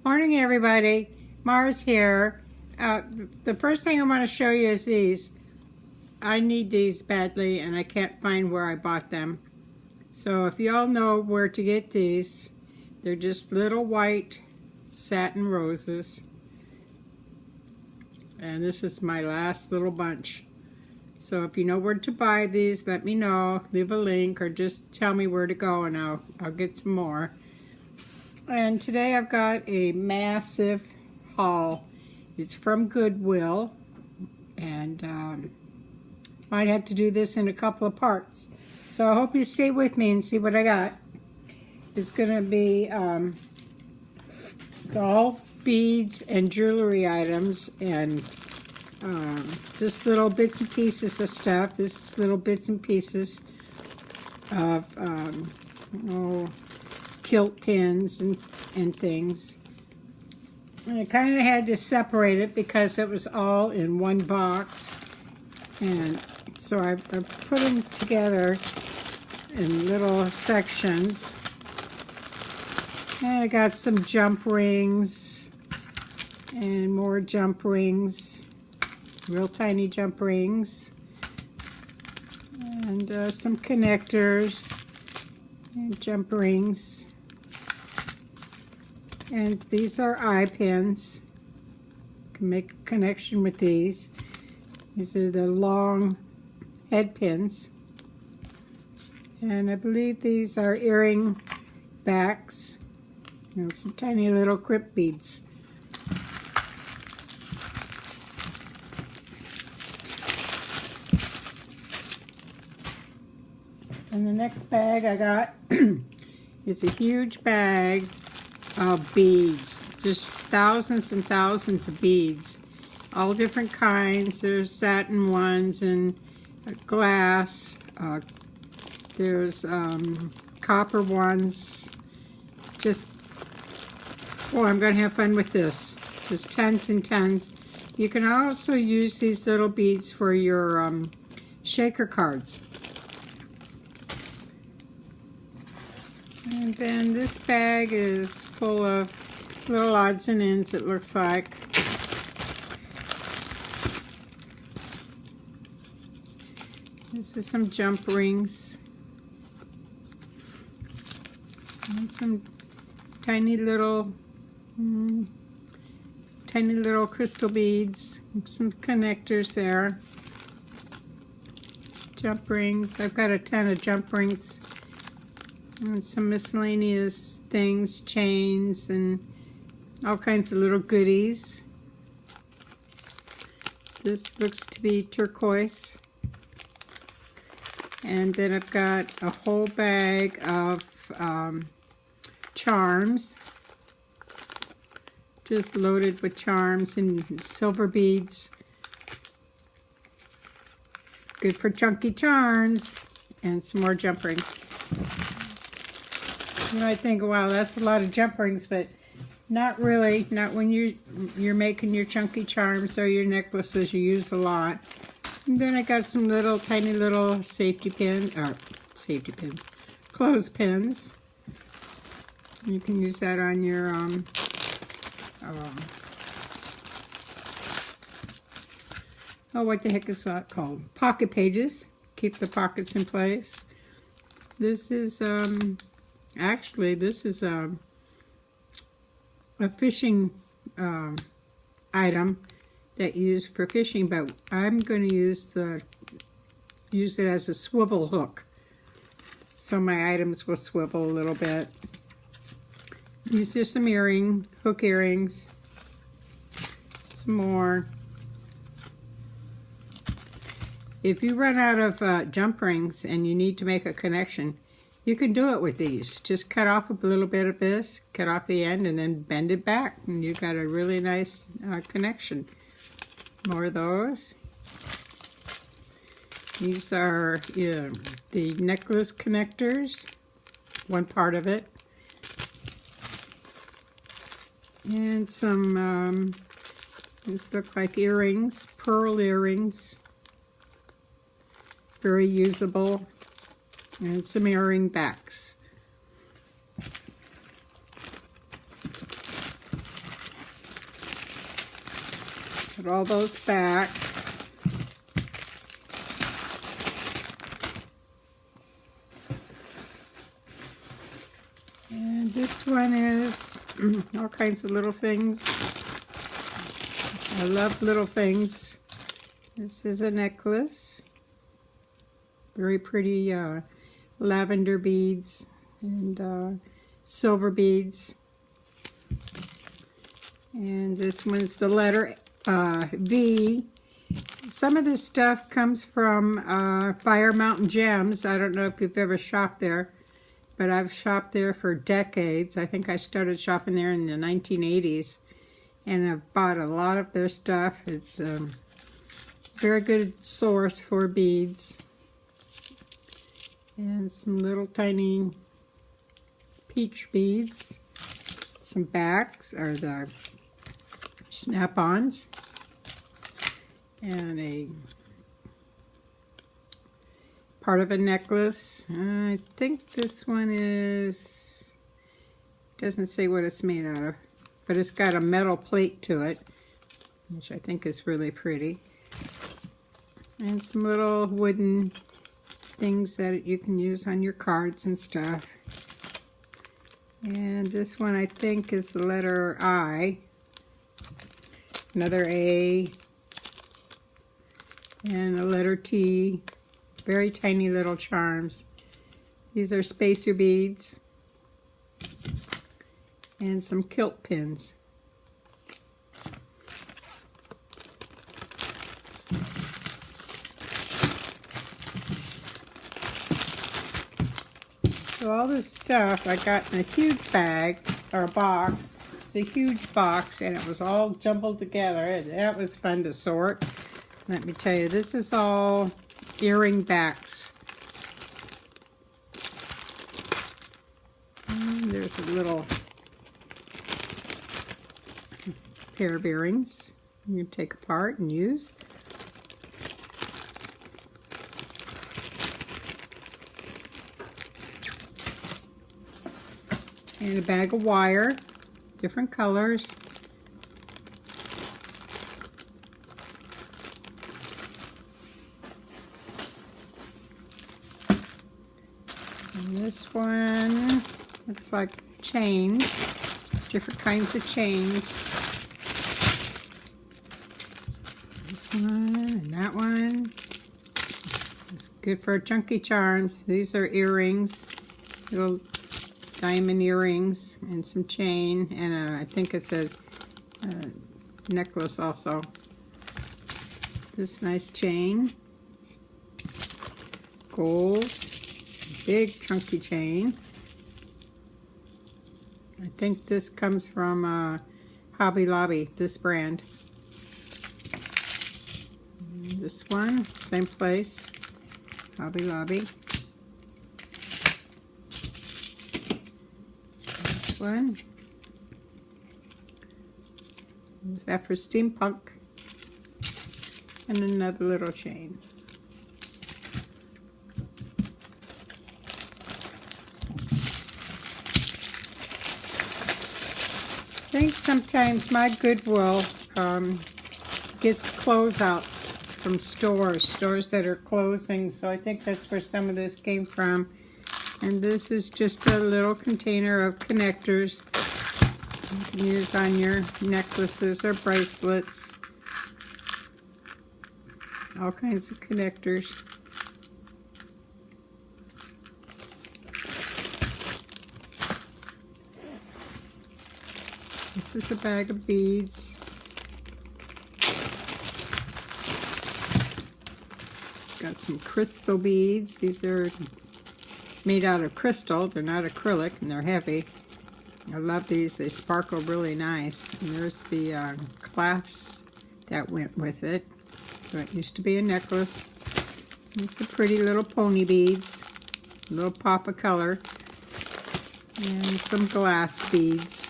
Morning, everybody. Mars here. The first thing I want to show you is these. I need these badly and I can't find where I bought them. So if you all know where to get these, they're just little white satin roses. And this is my last little bunch. So if you know where to buy these, let me know. Leave a link or just tell me where to go and I'll get some more. And today I've got a massive haul. It's from Goodwill, and might have to do this in a couple of parts. So I hope you stay with me and see what I got. It's gonna be it's all beads and jewelry items, and just little bits and pieces of stuff. This is little bits and pieces of kilt pins and things. And I kind of had to separate it because it was all in one box, and so I put them together in little sections. And I got some jump rings and more jump rings, real tiny jump rings, and some connectors and jump rings. And these are eye pins. You can make a connection with these. These are the long head pins. And I believe these are earring backs. And some tiny little crimp beads. And the next bag I got is a huge bag of beads. Just thousands and thousands of beads, all different kinds. There's satin ones and glass. There's copper ones. Just, oh, I'm gonna have fun with this. Just tons and tons. You can also use these little beads for your shaker cards. And then this bag is full of little odds and ends, it looks like. This is some jump rings. And some tiny little crystal beads. Some connectors there. Jump rings. I've got a ton of jump rings. And some miscellaneous things, chains, and all kinds of little goodies. This looks to be turquoise. And then I've got a whole bag of charms. Just loaded with charms and silver beads. Good for chunky charms. And some more jump rings. You might think, wow, that's a lot of jump rings, but not really. Not when you're making your chunky charms or your necklaces. You use a lot. And then I got some little tiny little clothes pins. You can use that on your what the heck is that called? Pocket pages. Keep the pockets in place. This is actually, this is a fishing item that you use for fishing, but I'm going to use it as a swivel hook, so my items will swivel a little bit. These are some hook earrings, some more. If you run out of jump rings and you need to make a connection, you can do it with these. Just cut off a little bit of this, cut off the end, and then bend it back, and you've got a really nice connection. More of those. These are the necklace connectors, one part of it. And some, these look like earrings, pearl earrings. Very usable. And some earring backs. Put all those back. And this one is all kinds of little things. I love little things. This is a necklace. Very pretty lavender beads and silver beads. And this one's the letter V. Some of this stuff comes from Fire Mountain Gems. I don't know if you've ever shopped there, but I've shopped there for decades. I think I started shopping there in the 1980s, and I've bought a lot of their stuff. It's a very good source for beads. And some little tiny peach beads. Some backs, or the snap-ons. And a part of a necklace. I think this one doesn't say what it's made out of, but it's got a metal plate to it, which I think is really pretty. And some little wooden things that you can use on your cards and stuff. And this one I think is the letter I. Another A. And a letter T. Very tiny little charms. These are spacer beads. And some kilt pins. So all this stuff I got in a huge bag, or a box. It's a huge box, and it was all jumbled together, and that was fun to sort. Let me tell you, this is all earring backs. And there's a little pair of earrings you can take apart and use. And a bag of wire, different colors. And this one looks like chains, different kinds of chains. This one and that one. It's good for chunky charms. These are earrings, little diamond earrings and some chain, and I think it's a necklace also. This nice chain, gold, big chunky chain. I think this comes from Hobby Lobby, this brand. And this one, same place, Hobby Lobby. One. Is that for steampunk? And another little chain. I think sometimes my Goodwill gets closeouts from stores that are closing, so I think that's where some of this came from. And this is just a little container of connectors you can use on your necklaces or bracelets. All kinds of connectors. This is a bag of beads. Got some crystal beads. These are made out of crystal. They're not acrylic, and they're heavy. I love these. They sparkle really nice. And there's the clasps that went with it. So it used to be a necklace. These are pretty little pony beads. A little pop of color. And some glass beads.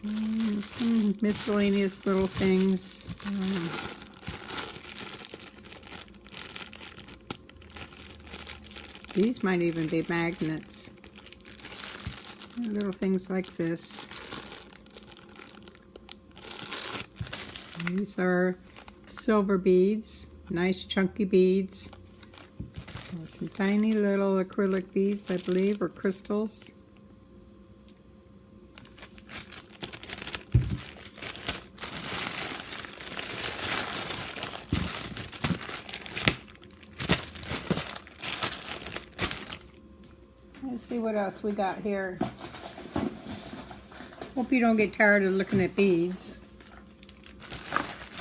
And some miscellaneous little things. These might even be magnets. Little things like this. These are silver beads, nice chunky beads. And some tiny little acrylic beads, I believe, or crystals. Let's see what else we got here. Hope you don't get tired of looking at beads.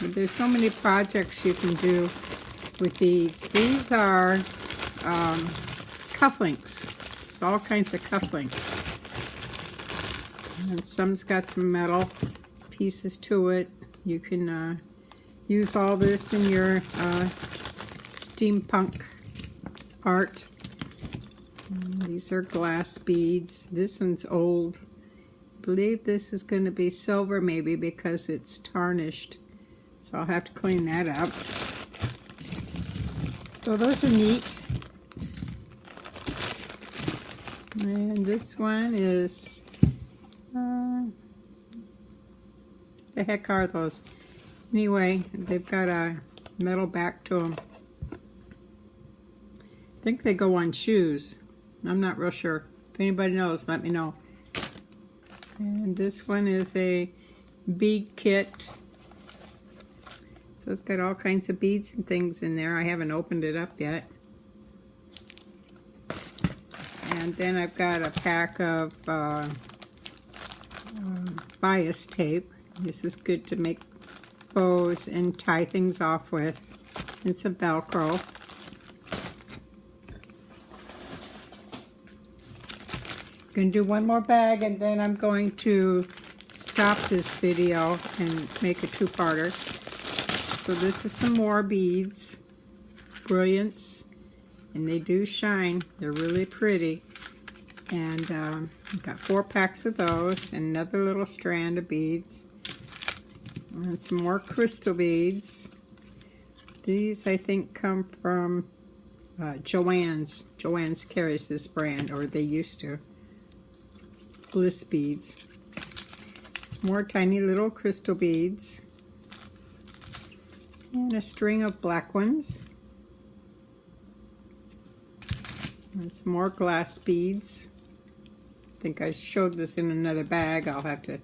But there's so many projects you can do with beads. These are cufflinks. It's all kinds of cufflinks. And some's got some metal pieces to it. You can use all this in your steampunk art. These are glass beads. This one's old. I believe this is going to be silver maybe because it's tarnished. So I'll have to clean that up. So those are neat. And this one is, the heck are those? Anyway, they've got a metal back to them. I think they go on shoes. I'm not real sure. If anybody knows, let me know. And this one is a bead kit. So it's got all kinds of beads and things in there. I haven't opened it up yet. And then I've got a pack of bias tape. This is good to make bows and tie things off with. And some Velcro. Going to do one more bag and then I'm going to stop this video and make a two-parter. So this is some more beads, brilliants, and they do shine. They're really pretty. And I've got 4 packs of those, and another little strand of beads, and some more crystal beads. These I think come from Joann's. Joann's carries this brand, or they used to. Bliss beads. Some more tiny little crystal beads. And a string of black ones. And some more glass beads. I think I showed this in another bag. I'll have to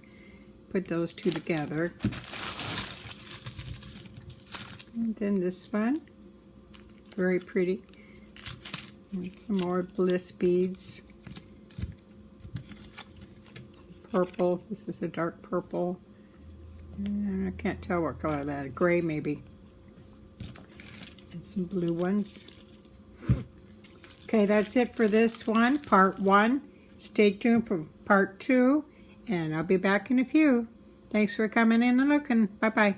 put those two together. And then this one. Very pretty. And some more bliss beads. Purple. This is a dark purple. And I can't tell what color that is. Gray maybe. And some blue ones. Okay, that's it for this one, part 1. Stay tuned for part 2, and I'll be back in a few. Thanks for coming in and looking. Bye-bye.